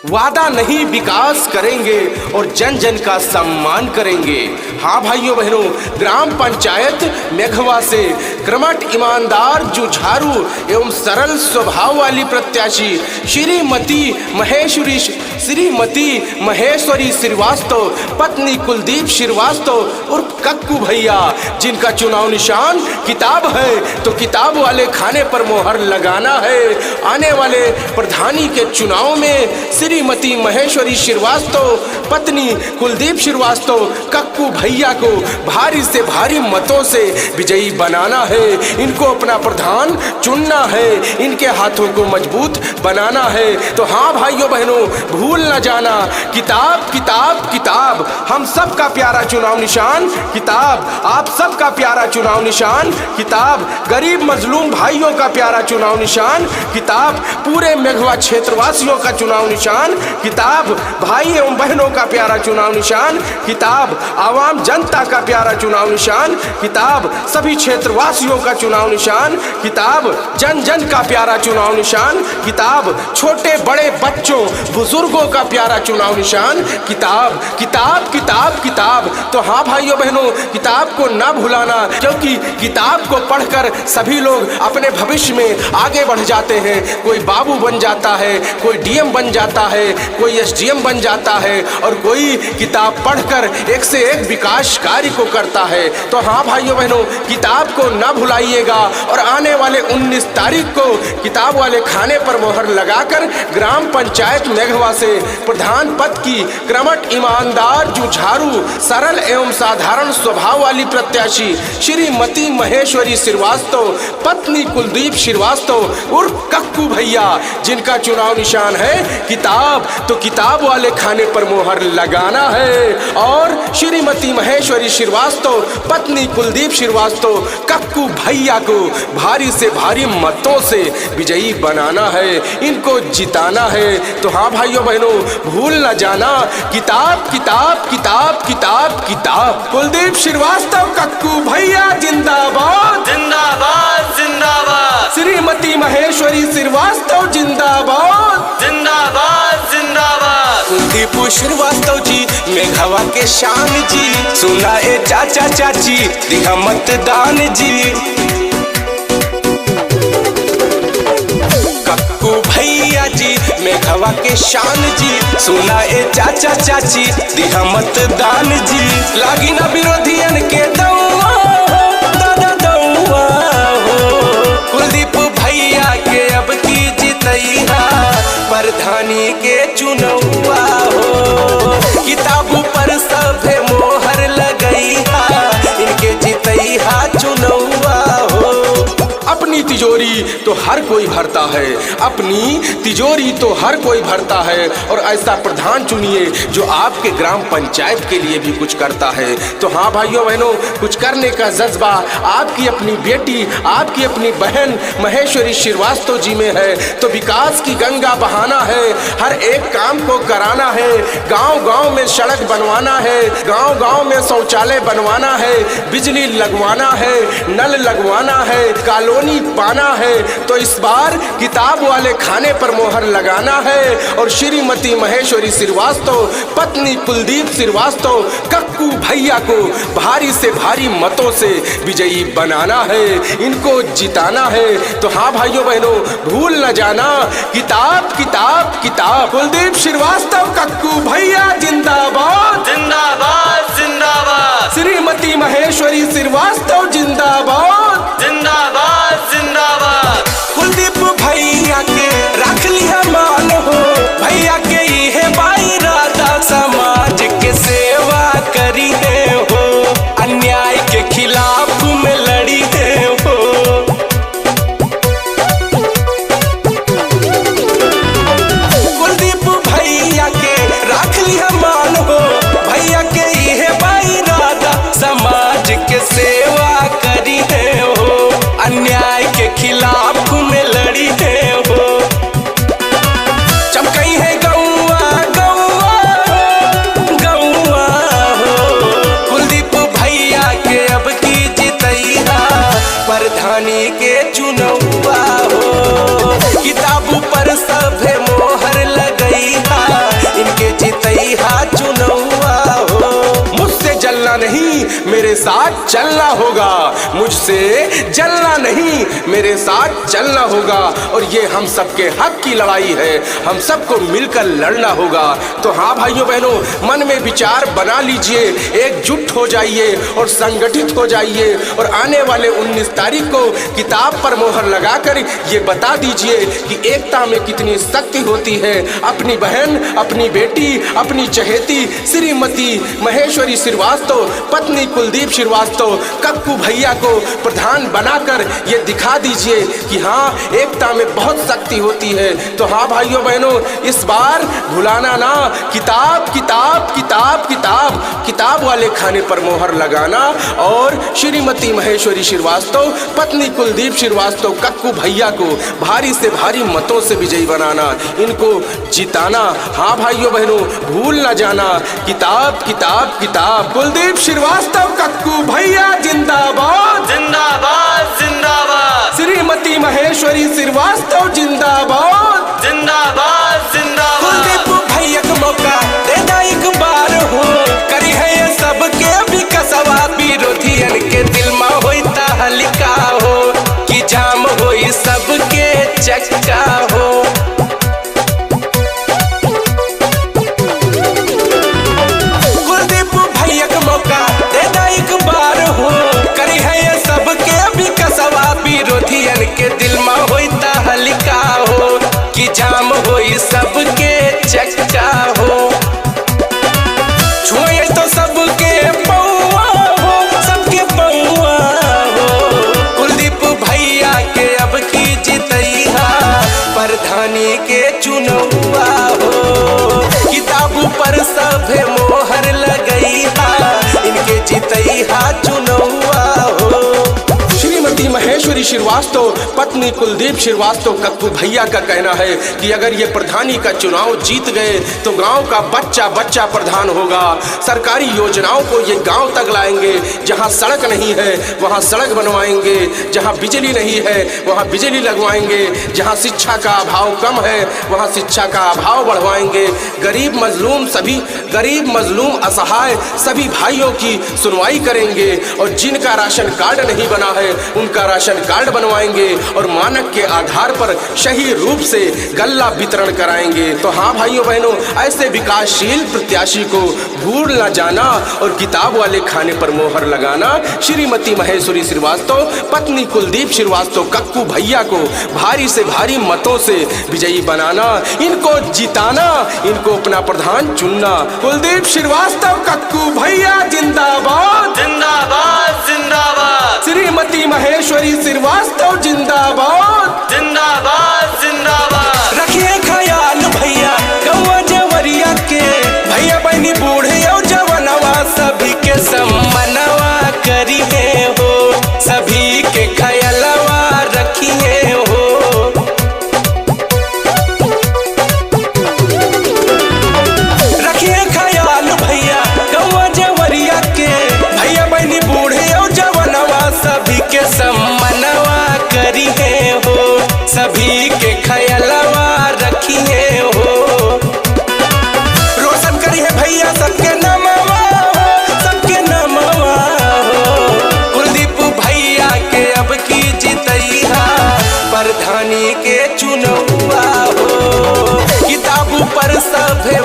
वादा नहीं विकास करेंगे और जन जन का सम्मान करेंगे। हाँ भाइयों बहनों, ग्राम पंचायत मेघवा से कर्मठ, ईमानदार, जुझारू एवं सरल स्वभाव वाली प्रत्याशी श्रीमती महेश्वरी श्रीवास्तव, पत्नी कुलदीप श्रीवास्तव उर्फ कक्कू भैया, जिनका चुनाव निशान किताब है, तो किताब वाले खाने पर मोहर लगाना है। आने वाले प्रधानी के चुनाव में श्रीमती महेश्वरी श्रीवास्तव, पत्नी कुलदीप श्रीवास्तव, कक्कू भैया को भारी से भारी मतों से विजयी बनाना है। इनको अपना प्रधान चुनना है, इनके हाथों को मजबूत बनाना है। तो हाँ भाइयों बहनों, भूल न जाना, किताब किताब किताब, हम सब का प्यारा चुनाव निशान किताब, आप सब का प्यारा चुनाव निशान किताब, गरीब मजलूम भाइयों का प्यारा चुनाव निशान किताब, पूरे मेघवा क्षेत्रवासियों का चुनाव निशान किताब, भाई एवं बहनों का प्यारा चुनाव निशान किताब, आवाम जनता का प्यारा चुनाव निशान किताब, सभी क्षेत्रवासियों का चुनाव निशान किताब, जन जन का प्यारा चुनाव निशान किताब, छोटे बड़े बच्चों बुजुर्गों का प्यारा चुनाव निशान किताब, किताब किताब किताब। तो हाँ भाइयों बहनों, किताब को ना भुलाना, क्योंकि किताब को पढ़कर सभी लोग अपने भविष्य में आगे बढ़ जाते हैं। कोई बाबू बन जाता है, कोई डीएम बन जाता है, कोई एसडीएम बन जाता है, और कोई किताब पढ़कर एक से एक विकास कार्य को करता है। तो हाँ भाइयों बहनों, किताब को ना भुलाइएगा और आने वाले 19 तारीख को किताब वाले खाने पर मोहर लगाकर ग्राम पंचायत मेघवा से प्रधान पद की कर्मठ, ईमानदार, जुझारू, सरल एवं साधारण स्वभाव वाली प्रत्याशी श्रीमती महेश्वरी श्रीवास्तव, पत्नी कुलदीप श्रीवास्तव उर्फ कक्कू भैया, जिनका चुनाव निशान है किताब, तो किताब वाले खाने पर मोहर लगाना है और श्रीमती महेश्वरी श्रीवास्तव, पत्नी कुलदीप श्रीवास्तव, कक्कू भैया को भारी से भारी मतों से विजयी बनाना है, इनको जिताना है। तो हाँ भाइयों बहनों, भूल न जाना, किताब किताब किताब किताब किताब। कुलदीप श्रीवास्तव, कक्कू भैया जिंदाबाद जिंदाबाद जिंदाबाद, श्रीमती महेश्वरी श्रीवास्तव जिंदाबाद जिंदाबाद जिंदाबाद। कुलदीप श्रीवास्तव जी मेघवा के शान जी, सुना ए चाचा चाची दिया मतदान जी। कक्कू भैया जी मेघवा के शान जी, सुना ए चाचा चाची दिया मतदान जी। लागी ना विरोधियन के दौआ दादा दौआ हो, कुलदीप भैया के अब की जितैया प्रधानी के चुनौआ हो, किताब पर सभे मोहर लगैया, इनके जितैया चुनौआ हो। अपनी तिजोरी तो हर कोई भरता है, अपनी तिजोरी तो हर कोई भरता है, और ऐसा प्रधान चुनिए जो आपके ग्राम पंचायत के लिए भी कुछ करता है। तो हाँ भाइयों बहनों, कुछ करने का जज्बा आपकी अपनी बेटी, आपकी अपनी बहन महेश्वरी श्रीवास्तव जी में है। तो विकास की गंगा बहाना है, हर एक काम को कराना है, गांव गांव में सड़क बनवाना है, गांव गांव में शौचालय बनवाना है, बिजली लगवाना है, नल लगवाना है, कॉलोनी पाना है। तो इस बार किताब वाले खाने पर मोहर लगाना है और श्रीमती महेश्वरी श्रीवास्तव, पत्नी कुलदीप श्रीवास्तव, कक्कू भैया को भारी से भारी मतों से विजयी बनाना है, इनको जिताना है। तो हाँ भाइयों बहनों, भूल न जाना, किताब किताब किताब। कुलदीप श्रीवास्तव, कक्कू भैया जिंदाबाद जिंदाबाद जिंदाबाद, श्रीमती महेश्वरी श्रीवास्तव जिंदाबाद जिंदाबाद जिंदाबाद। कुलदीप भैया के रख लिया मान हो, भैया के ये बाई राधा समाज के सेवा करी है हो, अन्याय के खिलाफ में लड़ी है हो। कुलदीप भैया के रख मेरे साथ चलना होगा, मुझसे जलना नहीं, मेरे साथ चलना होगा। और ये हम सबके हक की लड़ाई है, हम सबको मिलकर लड़ना होगा। तो हाँ भाइयों बहनों, मन में विचार बना लीजिए, एकजुट हो जाइए और संगठित हो जाइए और आने वाले 19 तारीख को किताब पर मोहर लगाकर ये बता दीजिए कि एकता में कितनी शक्ति होती है। अपनी बहन, अपनी बेटी, अपनी चहेती श्रीमती महेश्वरी श्रीवास्तव, पत्नी कुलदीप श्रीवास्तव, कक्कू भैया को प्रधान बनाकर ये दिखा दीजिए कि हाँ, एकता में बहुत शक्ति होती है। तो हाँ भाइयों बहनों, इस बार भुलाना ना, किताब किताब किताब किताब किताब वाले खाने पर मोहर लगाना और श्रीमती महेश्वरी श्रीवास्तव, पत्नी कुलदीप श्रीवास्तव, कक्कू भैया को भारी से भारी मतों से विजयी बनाना, इनको जिताना। हाँ भाइयों बहनों, भूल न जाना, किताब किताब किताब। कुलदीप श्रीवास्तव, कक्कू भैया जिंदाबाद जिंदाबाद जिंदाबाद, श्रीमती महेश्वरी श्रीवास्तव जिंदाबाद जिंदाबाद जिंदाबाद। कुलदीप भैया को मौका दे दा एक बार हो, करी है ये सबके विकसवा, विरोधियन के दिल में होता हल्का हो, कि जाम होई सबके चक्का हो। कुलदीप भैया को मौका दे दा एक बार हो, करी है ये सबके विकसवा, विरोधियन के दिल में होता हल्का हो, कि जाम होई सबके चक्का हो। छुए तो सबके पौआ हो, सबके पौआ हो, कुलदीप भैया के अब की जितैया, प्रधानी के चुनौआ हो, किताब पर सभे मोहर लगैया, इनके जितैया चुनौआ हो। श्रीमती महेश्वरी श्रीवास्तव, पत्नी कुलदीप श्रीवास्तव, कक्कू भैया का कहना है कि अगर ये प्रधानी का चुनाव जीत गए तो गांव का बच्चा बच्चा प्रधान होगा। सरकारी योजनाओं को ये गांव तक लाएंगे, जहां सड़क नहीं है वहां सड़क बनवाएंगे, जहां बिजली नहीं है वहां बिजली लगवाएंगे, जहां शिक्षा का अभाव कम है वहां शिक्षा का अभाव बढ़वाएंगे। गरीब मजलूम असहाय सभी भाइयों की सुनवाई करेंगे और जिनका राशन कार्ड नहीं बना है उनका राशन कार्ड बनवाएंगे और मानक के आधार पर सही रूप से गल्ला वितरण कराएंगे। तो हाँ भाइयों बहनों, ऐसे विकासशील प्रत्याशी को भूल न जाना और किताब वाले खाने पर मोहर लगाना। श्रीमती महेश्वरी श्रीवास्तव, पत्नी कुलदीप श्रीवास्तव, कक्कू भैया को भारी से भारी मतों से विजयी बनाना, इनको जिताना, इनको अपना प्रधान चुनना। कुलदीप श्रीवास्तव, कक्कू भैया जिंदाबाद जिंदाबाद जिंदाबाद, श्रीमती महेश्वरी श्रीवास्तव जिंदाबाद जिंदाबाद जिंदाबाद। रखिए ख्याल भैया गौवा जवरिया के, भैया बहनी बूढ़े और जवनवा सभी के सम्मानवा करिए हो, सभी के ख्यालवा रखिए हो। रखिए ख्याल भैया गौवा जवरिया के, भैया बहनी बूढ़े और जवनवा सभी के सम्मानवा करिए हो, सभी के ख्यालवा रखिए हो। रोशन करिए भैया सबके नमवा हो, सबके नमवा हो, कुलदीप भैया के अब की जितैया, प्रधानी के चुनौआ हो, किताब पर सभे